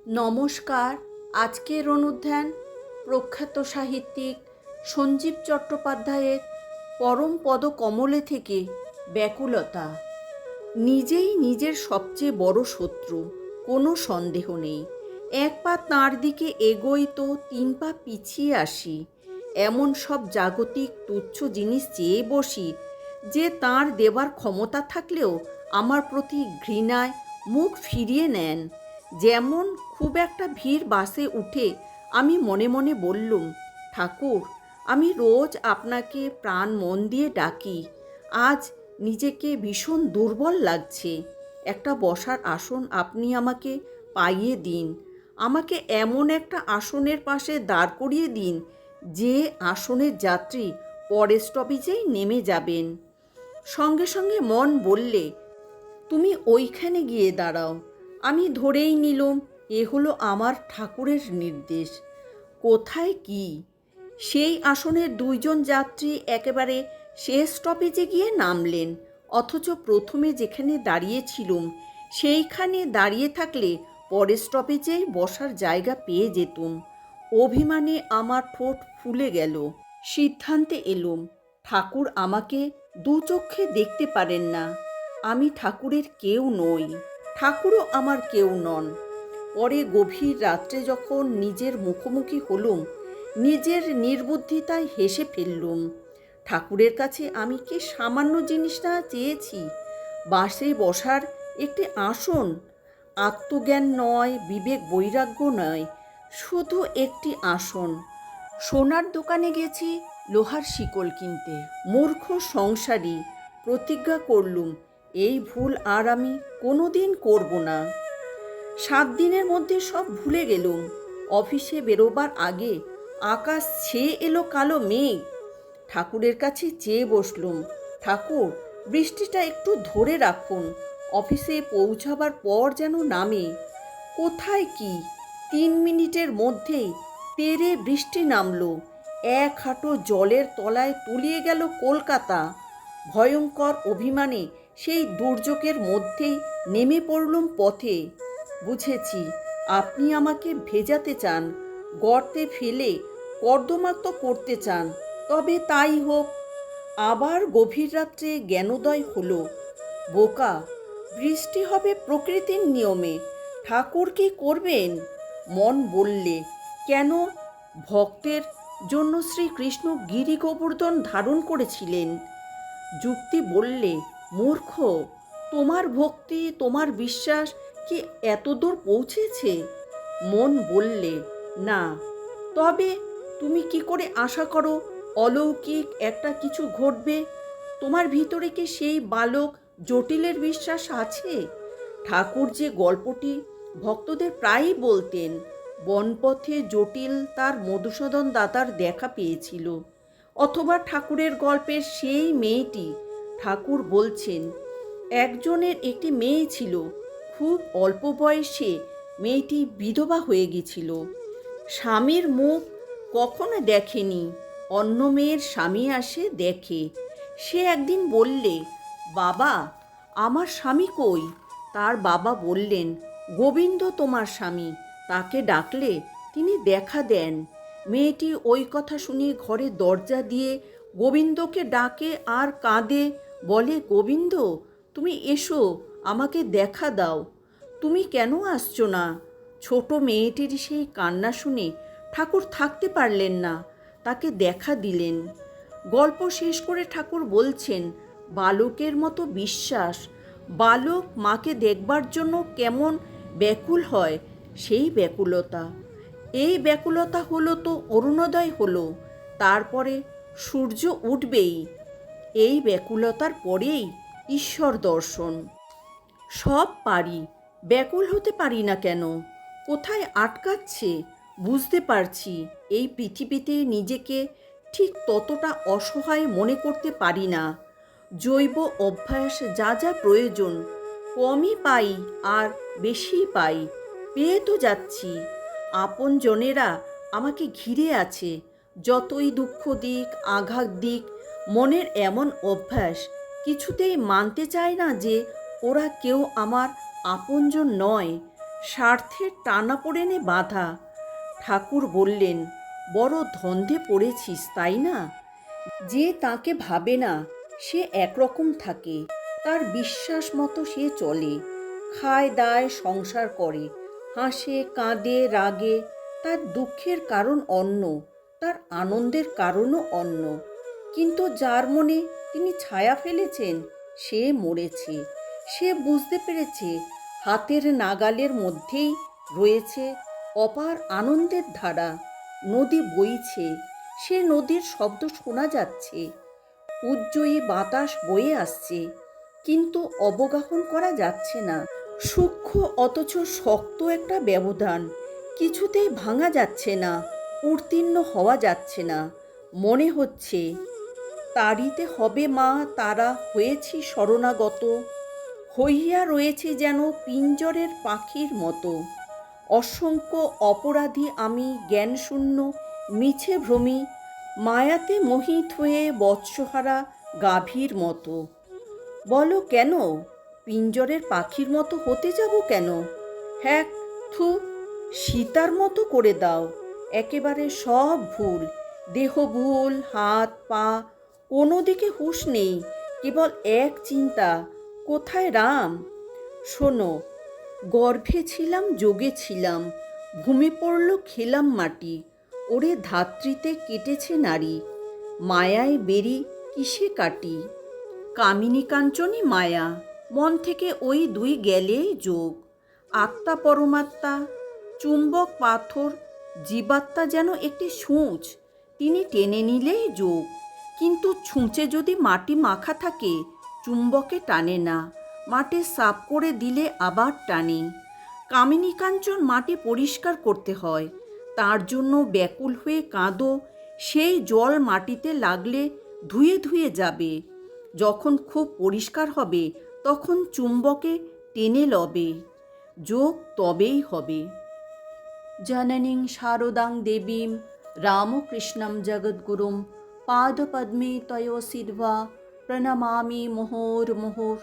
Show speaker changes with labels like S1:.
S1: নমস্কার। আজকের অনুধ্যান প্রখ্যাত সাহিত্যিক সঞ্জীব চট্টোপাধ্যায়ের পরম পদ কমলে থেকে ব্যাকুলতা। নিজেই নিজের সবচেয়ে বড় শত্রু, কোনো সন্দেহ নেই। এক পা তাঁর দিকে এগোই তো 3 পা পিছিয়ে আসি। এমন সব জাগতিক তুচ্ছ জিনিস চেয়ে বসি যে তাঁর দেবার ক্ষমতা থাকলেও আমার প্রতি ঘৃণায় মুখ ফিরিয়ে নেন। যেমন খুব একটা ভিড় বাসে উঠে আমি মনে মনে বললুম, ঠাকুর, আমি রোজ আপনাকে প্রাণ মন দিয়ে ডাকি, আজ নিজেকে ভীষণ দুর্বল লাগছে। একটা বসার আসন আপনি আমাকে পাইয়ে দিন। আমাকে এমন একটা আসনের পাশে দাঁড় করিয়ে দিন যে আসনের যাত্রী পরের স্টপেজেই নেমে যাবেন। সঙ্গে সঙ্গে মন বললে, তুমি ওইখানে গিয়ে দাঁড়াও। আমি ধরেই নিলুম এ হলো আমার ঠাকুরের নির্দেশ। কোথায় কি? সেই আসনের 2 জন যাত্রী একেবারে শেষ স্টপেজে গিয়ে নামলেন, অথচ প্রথমে যেখানে দাঁড়িয়েছিলুম সেইখানে দাঁড়িয়ে থাকলে পরের স্টপেজেই বসার জায়গা পেয়ে যেতুম। অভিমানে আমার ঠোঁট ফুলে গেল। সিদ্ধান্তে এলুম, ঠাকুর আমাকে দু চক্ষে দেখতে পারেন না। আমি ঠাকুরের কেউ নই, ঠাকুরও আমার কেউ নন। পরে গভীর রাত্রে যখন নিজের মুখোমুখি হলুম, নিজের নির্বুদ্ধিতায় হেসে ফেললুম। ঠাকুরের কাছে আমি কি সামান্য জিনিসটা চেয়েছি? বাসে বসার একটি আসন। আত্মজ্ঞান নয়, বিবেক বৈরাগ্য নয়, শুধু একটি আসন। সোনার দোকানে গেছি লোহার শিকল কিনতে। মূর্খ সংসারী প্রতিজ্ঞা করলুম, এই ভুল আর আমি কোনোদিন করব না। 7 দিনের মধ্যে সব ভুলে গেলুম। অফিসে বেরোবার আগে আকাশ ছেয়ে এলো কালো মেঘ। ঠাকুরের কাছে চেয়ে বসলুম, ঠাকুর, বৃষ্টিটা একটু ধরে রাখুন, অফিসে পৌঁছাবার পর যেন নামে। কোথায় কি 3 মিনিটের মধ্যেই তেড়ে বৃষ্টি নামলো। 1 হাঁটু জলের তলায় তলিয়ে গেল কলকাতা। ভয়ঙ্কর অভিমানে সেই দুর্যোগের মধ্যেই নেমে পড়লুম পথে। বুঝেছি আপনি আমাকে ভেজাতে চান, গর্তে ফেলে কর্দমাক্ত করতে চান, তবে তাই হোক। আবার গভীর রাত্রে জ্ঞানোদয় হলো। বোকা, বৃষ্টি হবে প্রকৃতির নিয়মে, ঠাকুর কি করবেন? মন বললে, কেন? ভক্তের জন্য শ্রীকৃষ্ণ গিরি গোবর্ধন ধারণ করেছিলেন। যুক্তি বললে, মূর্খ, তোমার ভক্তি, তোমার বিশ্বাস কি এতদূর পৌঁছেছে? মন বললে, না। তবে তুমি কি করে আশা করো অলৌকিক একটা কিছু ঘটবে? তোমার ভিতরে কি সেই বালক জটিলের বিশ্বাস আছে? ঠাকুর যে গল্পটি ভক্তদের প্রায়ই বলতেন, বনপথে জটিল তার মধুসূদন দাদার দেখা পেয়েছিল, অথবা ঠাকুরের গল্পের সেই মেয়েটি। ঠাকুর বলছেন, একজনের একটি মেয়ে ছিল, খুব অল্প বয়সে মেয়েটি বিধবা হয়ে গেছিল। স্বামীর মুখ কখনো দেখেনি, অন্য মেয়ের স্বামী আসে দেখে। সে একদিন বললে, বাবা, আমার স্বামী কই? তার বাবা বললেন, গোবিন্দ তোমার স্বামী, তাকে ডাকলে তিনি দেখা দেন। মেয়েটি ওই কথা শুনে ঘরে দরজা দিয়ে গোবিন্দকে ডাকে আর কাঁদে, বলে, গোবিন্দ, তুমি এসো, আমাকে দেখা দাও। তুমি কেন আসছো না? ছোট মেয়েটির সেই কান্না শুনে ঠাকুর থাকতে পারলেন না, তাকে দেখা দিলেন। গল্প শেষ করে ঠাকুর বলছেন, বালকের মতো বিশ্বাস। বালক মাকে দেখবার জন্য কেমন ব্যাকুল হয়, সেই ব্যাকুলতা। এই ব্যাকুলতা হলো তো অরুণোদয় হলো, তারপরে সূর্য উঠবেই। এই ব্যাকুলতার পরেই ঈশ্বর দর্শন। সব পারি, ব্যাকুল হতে পারি না কেন? কোথায় আটকাচ্ছে? বুঝতে পারছি, এই পৃথিবীতে নিজেকে ঠিক ততটা অসহায় মনে করতে পারি না। জৈব অভ্যাস যা যা প্রয়োজন, কমই পাই আর বেশি পাই, পেয়ে তো যাচ্ছি। আপনজনেরা আমাকে ঘিরে আছে, যতই দুঃখ দিক, আঘাত দিক, মনের এমন অভ্যাস কিছুতেই মানতে চায় না যে ওরা কেউ আমার আপনজন নয়। স্বার্থের টানাপোড়েনে বাঁধা। ঠাকুর বললেন, বড় ধন্ধে পড়েছিস তাই না? যে তাকে ভাবে না সে একরকম থাকে, তার বিশ্বাস মতো সে চলে, খায় দায় সংসার করে, হাসে কাঁদে রাগে, তার দুঃখের কারণ অন্য, তার আনন্দের কারণও অন্য। কিন্তু যার মনে তিনি ছায়া ফেলেছেন সে মরেছে। সে বুঝতে পেরেছে হাতের নাগালের মধ্যেই রয়েছে অপার আনন্দের ধারা। নদী বইছে, সে নদীর শব্দ শোনা যাচ্ছে, উজ্জয়ী বাতাস বয়ে আসছে, কিন্তু অবগাহন করা যাচ্ছে না। সূক্ষ্ম অথচ শক্ত একটা ব্যবধান, কিছুতেই ভাঙা যাচ্ছে না, উত্তীর্ণ হওয়া যাচ্ছে না। মনে হচ্ছে তাড়িতে হবে মা, তারা হয়েছি শরণাগত, হইয়া রয়েছে যেন পিঞ্জরের পাখির মতো। অসংখ্য অপরাধী আমি, জ্ঞানশূন্য মিছে ভ্রমি, মায়াতে মোহিত হয়ে বৎসহারা গাভীর মতো। বলো কেন পিঞ্জরের পাখির মতো হতে যাব কেন? হ্যাক থু, সীতার মতো করে দাও। একেবারে সব ভুল, দেহ ভুল, হাত পা, কোনো দিকে হুঁশ নেই, কেবল এক চিন্তা, কোথায় রাম? শোনো, গর্ভে ছিলাম যোগে ছিলাম, ভূমি পড়ল খেলাম মাটি, ওরে ধাত্রীতে কেটেছে নারী, মায়ায় বেরি কিসে কাটি? কামিনী কাঞ্চনী মায়া, মন থেকে ওই দুই গেলেই যোগ। আত্মা পরমাত্মা, চুম্বক পাথর, জীবাত্মা যেন একটি সূঁচ, তিনি টেনে নিলেই যোগ। কিন্তু ছুঁচে যদি মাটি মাখা থাকে চুম্বকে টানে না, মাটি সাফ করে দিলে আবার টানে। কামিনী কাঞ্চন মাটি পরিষ্কার করতে হয়, তার জন্য ব্যাকুল হয়ে কাঁদো, সেই জল মাটিতে লাগলে ধুয়ে ধুয়ে যাবে। যখন খুব পরিষ্কার হবে তখন চুম্বকে টেনে লবে, যোগ তবেই হবে। জননীং শারদাং দেবীম রামকৃষ্ণম জগদ্গুরুম পাদপদ্মে তয়োশীর্বা প্রণমামি মুহুর্মুহুঃ।